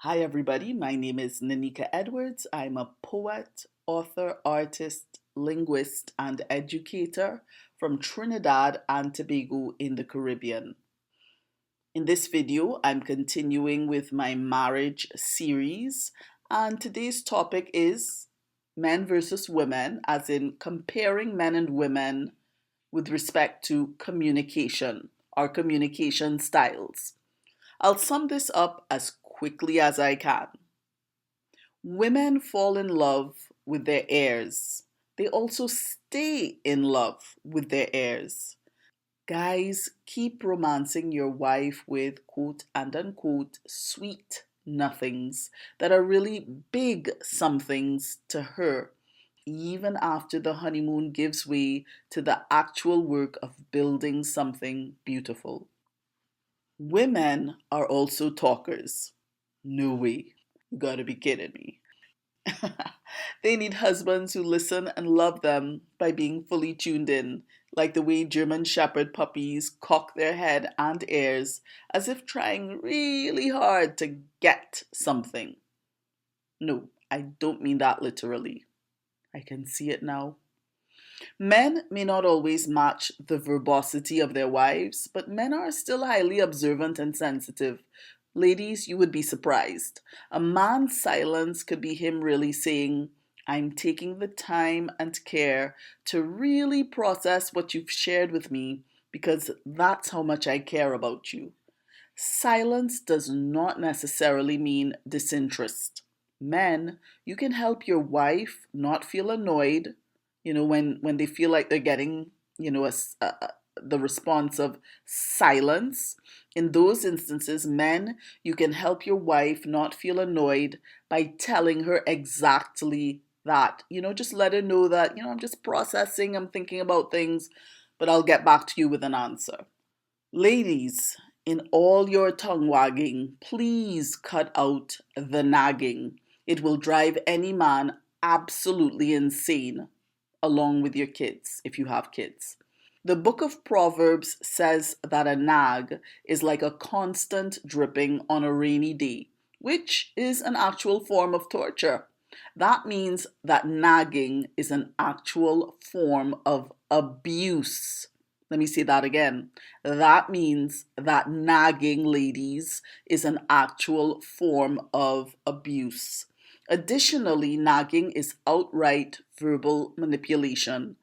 Hi, everybody. My name is Nanika Edwards. I'm a poet, author, artist, linguist, and educator from Trinidad and Tobago in the Caribbean. In this video, I'm continuing with my marriage series, and today's topic is men versus women, as in comparing men and women with respect to communication, our communication styles. I'll sum this up as quickly as I can. Women fall in love with their heirs. They also stay in love with their heirs. Guys, keep romancing your wife with quote and unquote sweet nothings that are really big somethings to her, even after the honeymoon gives way to the actual work of building something beautiful. Women are also talkers. No way. You gotta be kidding me. They need husbands who listen and love them by being fully tuned in, like the way German Shepherd puppies cock their head and ears as if trying really hard to get something. No, I don't mean that literally. I can see it now. Men may not always match the verbosity of their wives, but men are still highly observant and sensitive. Ladies, you would be surprised. A man's silence could be him really saying, I'm taking the time and care to really process what you've shared with me because that's how much I care about you. Silence does not necessarily mean disinterest. Men, you can help your wife not feel annoyed, when they feel like they're getting, the response of silence. In those instances, men, you can help your wife not feel annoyed by telling her exactly that. Just let her know that, I'm just processing, I'm thinking about things, but I'll get back to you with an answer. Ladies, in all your tongue wagging, please cut out the nagging. It will drive any man absolutely insane, along with your kids, if you have kids. The book of Proverbs says that a nag is like a constant dripping on a rainy day, which is an actual form of torture. That means that nagging is an actual form of abuse. Let me say that again. That means that nagging, ladies, is an actual form of abuse. Additionally, nagging is outright verbal manipulation.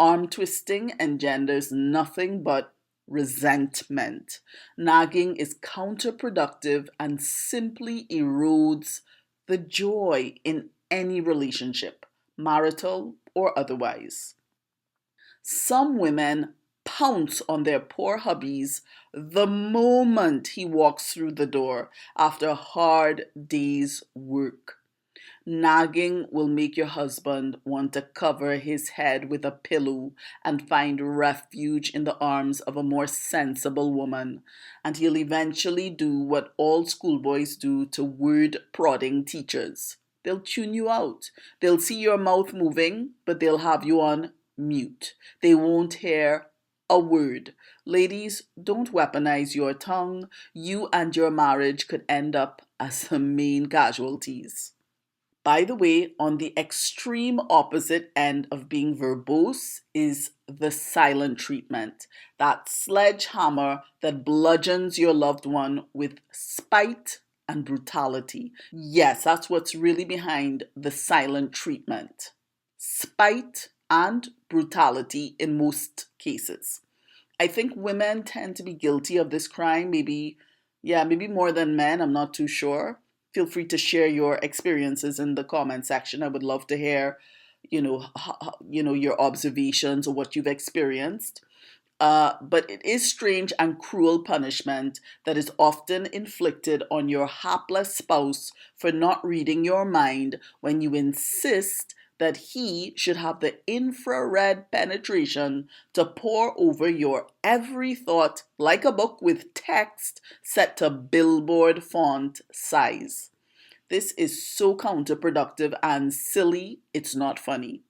Arm twisting engenders nothing but resentment. Nagging is counterproductive and simply erodes the joy in any relationship, marital or otherwise. Some women pounce on their poor hubbies the moment he walks through the door after a hard day's work. Nagging will make your husband want to cover his head with a pillow and find refuge in the arms of a more sensible woman. And he'll eventually do what all schoolboys do to word prodding teachers. They'll tune you out. They'll see your mouth moving, but they'll have you on mute. They won't hear a word. Ladies, don't weaponize your tongue. You and your marriage could end up as the main casualties. By the way, on the extreme opposite end of being verbose is the silent treatment, that sledgehammer that bludgeons your loved one with spite and brutality. Yes, that's what's really behind the silent treatment. Spite and brutality in most cases. I think women tend to be guilty of this crime, maybe more than men, I'm not too sure. Feel free to share your experiences in the comment section. I would love to hear, your observations or what you've experienced. But it is strange and cruel punishment that is often inflicted on your hapless spouse for not reading your mind when you insist that he should have the infrared penetration to pore over your every thought like a book with text set to billboard font size. This is so counterproductive and silly, it's not funny.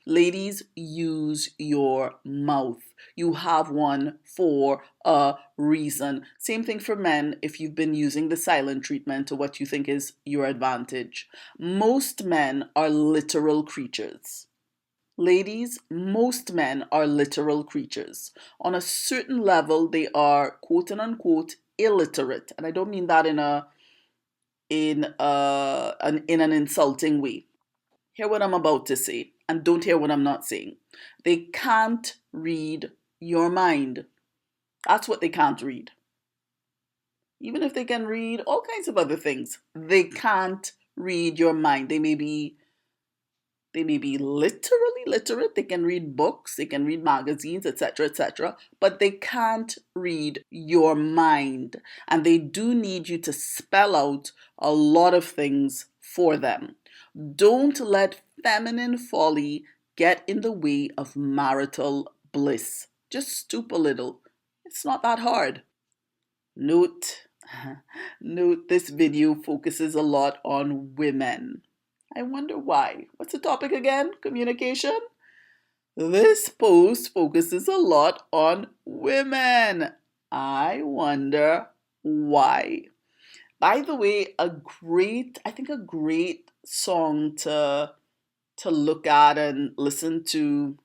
Ladies, use your mouth. You have one for a reason. Same thing for men if you've been using the silent treatment to what you think is your advantage. Most men are literal creatures. Ladies, most men are literal creatures. On a certain level, they are quote unquote illiterate. And I don't mean that in an insulting way. Hear what I'm about to say and don't hear what I'm not saying. They can't read your mind. That's what they can't read. Even if they can read all kinds of other things, they can't read your mind. They may be literally literate. They can read books, they can read magazines, etc., but they can't read your mind. And they do need you to spell out a lot of things for them. Don't let feminine folly get in the way of marital bliss. Just stoop a little. It's not that hard. Note, note this video focuses a lot on women. I wonder why. What's the topic again? Communication? This post focuses a lot on women. I wonder why. By the way, I think a great song to look at and listen to,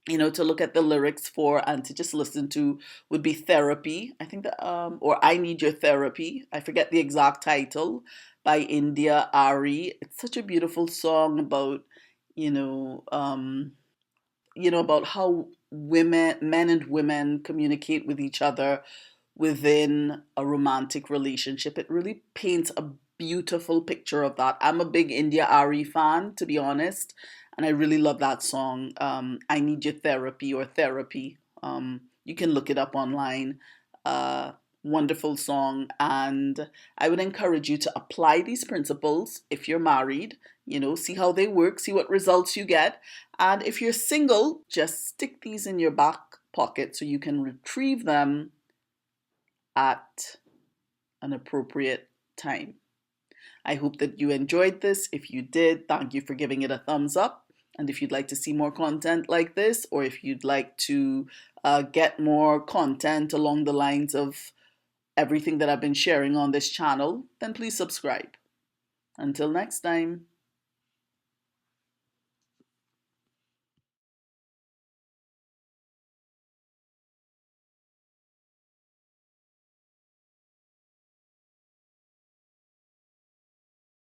to look at the lyrics for and to just listen to would be Therapy. I think that, or I Need Your Therapy. I forget the exact title, by India Ari. It's such a beautiful song about, you know, um, about how men and women communicate with each other within a romantic relationship. It really paints a beautiful picture of that. I'm a big India Ari fan, to be honest, and I really love that song. I Need Your Therapy or Therapy. You can look it up online. Uh, Wonderful song, and I would encourage you to apply these principles if you're married. See how they work, see what results you get. And if you're single, just stick these in your back pocket so you can retrieve them at an appropriate time. I hope that you enjoyed this. If you did, thank you for giving it a thumbs up. And if you'd like to see more content like this, or if you'd like to get more content along the lines of everything that I've been sharing on this channel, then please subscribe. Until next time.